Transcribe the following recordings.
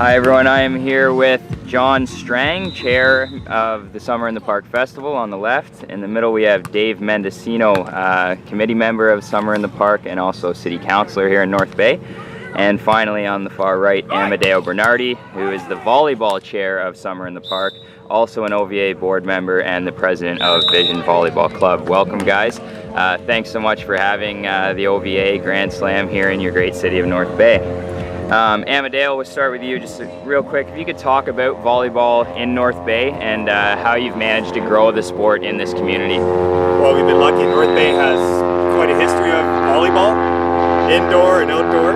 Hi everyone, I am here with John Strang, Chair of the Summer in the Park Festival on the left. In the middle we have Dave Mendecino, committee member of Summer in the Park and also City Councilor here in North Bay. And finally on the far right, Amadeo Bernardi, who is the Volleyball Chair of Summer in the Park, also an OVA board member and the president of Vision Volleyball Club. Welcome guys. Thanks so much for having the OVA Grand Slam here in your great city of North Bay. Amadeo, we'll start with you just real quick. If you could talk about volleyball in North Bay and how you've managed to grow the sport in this community. Well, we've been lucky. North Bay has quite a history of volleyball, indoor and outdoor.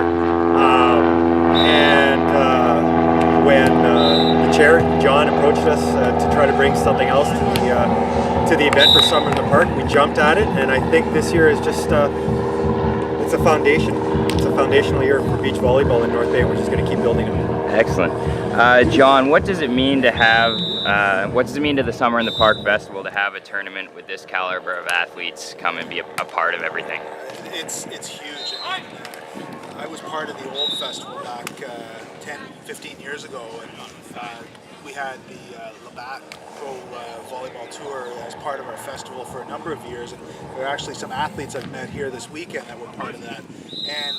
When the chair, John, approached us to try to bring something else to the event for Summer in the Park, we jumped at it, and I think this year is just it's a foundation. It's a foundational year for beach volleyball in North Bay. We're just going to keep building it. Excellent. John, what does it mean to have, what does it mean to the Summer in the Park Festival to have a tournament with this caliber of athletes come and be a part of everything? It's huge. I was part of the old festival back 10, 15 years ago, and we had the Labatt Pro Volleyball Tour as part of our festival for a number of years, and there are actually some athletes I've met here this weekend that were part of that. And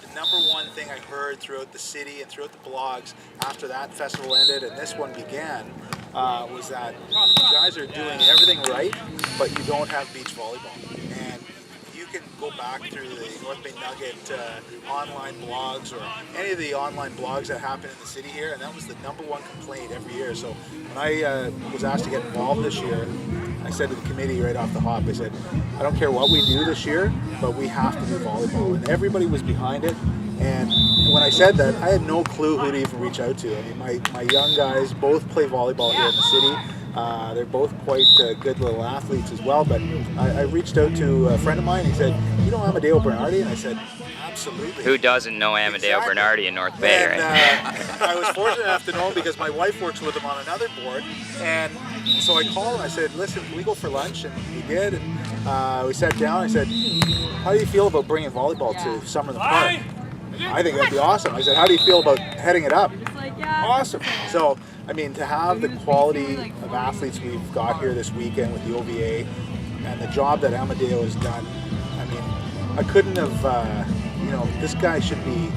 the number one thing I heard throughout the city and throughout the blogs after that festival ended and this one began was that you guys are doing everything right, but you don't have beach volleyball. And you can go back through the North Bay Nugget online blogs or any of the online blogs that happen in the city here, and that was the number one complaint every year. So when I was asked to get involved this year, I said to the committee right off the hop, I said, I don't care what we do this year, but we have to do volleyball. And everybody was behind it. And when I said that, I had no clue who to even reach out to. I mean, my young guys both play volleyball here in the city. They're both quite good little athletes as well, but I reached out to a friend of mine. He said, you know Amadeo Bernardi? And I said, absolutely. Who doesn't know Amadeo Bernardi in North Bay, and, right? I was fortunate enough to know him because my wife works with him on another board, and so I called and I said, listen, can we go for lunch? And we did, and we sat down. I said, how do you feel about bringing volleyball to Summer in the Park? I think that'd be awesome. I said, how do you feel about heading it up? Awesome. So, I mean, to have the quality of athletes we've got here this weekend with the OVA and the job that Amadeo has done, I mean, I couldn't have, you know, this guy should be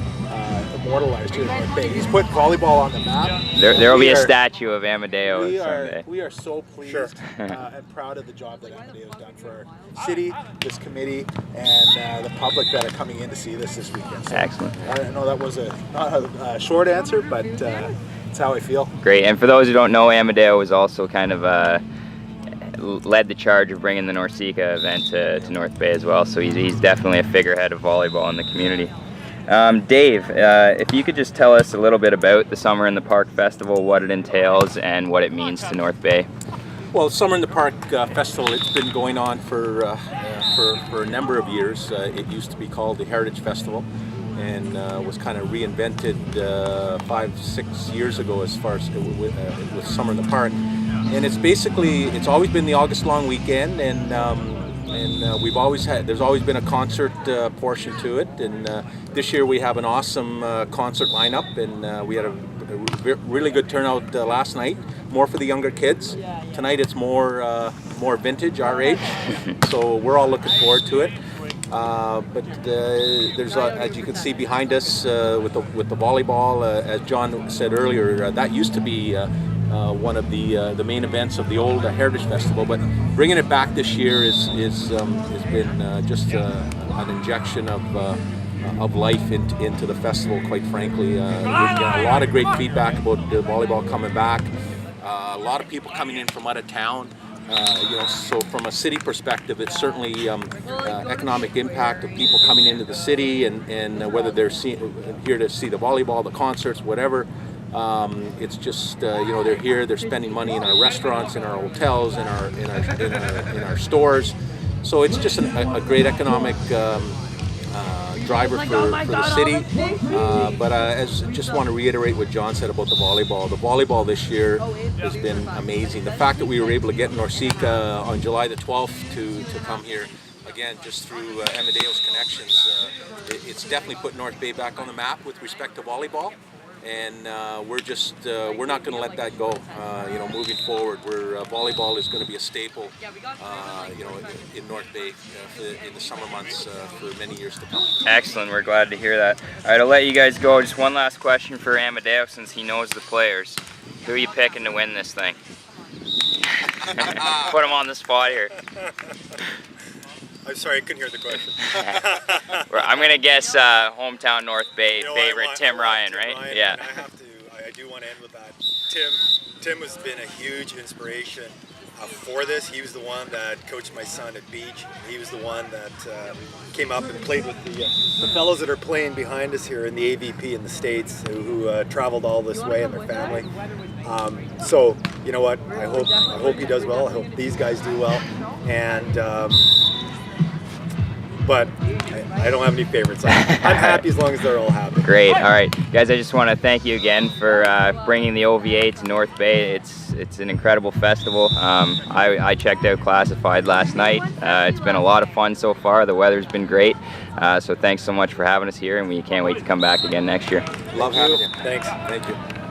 immortalized here in North Bay. He's put volleyball on the map. There will be a statue of Amadeo someday. We are so pleased and proud of the job that Amadeo's done for our city, this committee, and the public that are coming in to see this weekend. So, excellent. I know that was not a short answer, but it's how I feel. Great. And for those who don't know, Amadeo was also kind of led the charge of bringing the Norseca event to North Bay as well. So he's definitely a figurehead of volleyball in the community. Dave, if you could just tell us a little bit about the Summer in the Park Festival, what it entails and what it means to North Bay. Well, Summer in the Park Festival, it's been going on for a number of years. It used to be called the Heritage Festival and was kind of reinvented 5-6 years ago as far as with Summer in the Park. And it's always been the August long weekend, and we've always had, there's always been a concert portion to it, and this year we have an awesome concert lineup, and we had a really good turnout last night, more for the younger kids. Tonight it's more vintage, our age, so we're all looking forward to it. But there's, as you can see behind us with the volleyball, as John said earlier, that used to be one of the main events of the old Heritage Festival, but bringing it back this year has been just an injection of life into the festival, quite frankly. We've got a lot of great feedback about the volleyball coming back, a lot of people coming in from out of town. You know, so from a city perspective, it's certainly economic impact of people coming into the city, and whether they're here to see the volleyball, the concerts, whatever. It's just you know, they're here, they're spending money in our restaurants, in our hotels, in our stores. So it's just a great economic driver for the city. But as just want to reiterate what John said about the volleyball. The volleyball this year has been amazing. The fact that we were able to get Norseca on July the 12th to come here, again, just through Amadeo's connections, it's definitely put North Bay back on the map with respect to volleyball. and we're not going to let that go. You know, moving forward, volleyball is going to be a staple, you know, in North Bay in the summer months for many years to come. Excellent. We're glad to hear that. All right, I'll let you guys go. Just one last question for Amadeo, since he knows the players. Who are you picking to win this thing? Put him on the spot here. I'm sorry, I couldn't hear the question. I'm gonna guess hometown North Bay favorite Tim Ryan, Tim right? Ryan, Yeah. and I do want to end with that. Tim has been a huge inspiration for this. He was the one that coached my son at Beach. He was the one that came up and played with the fellows that are playing behind us here in the AVP in the States, who traveled all this way and their family. So you know what? I hope he does well. I hope these guys do well. And but I don't have any favorites. I'm happy as long as they're all happy. Great. All right, guys. I just want to thank you again for bringing the OVA to North Bay. It's an incredible festival. I checked out Classified last night. It's been a lot of fun so far. The weather's been great. So thanks so much for having us here, and we can't wait to come back again next year. Love having you. Thanks. Thank you.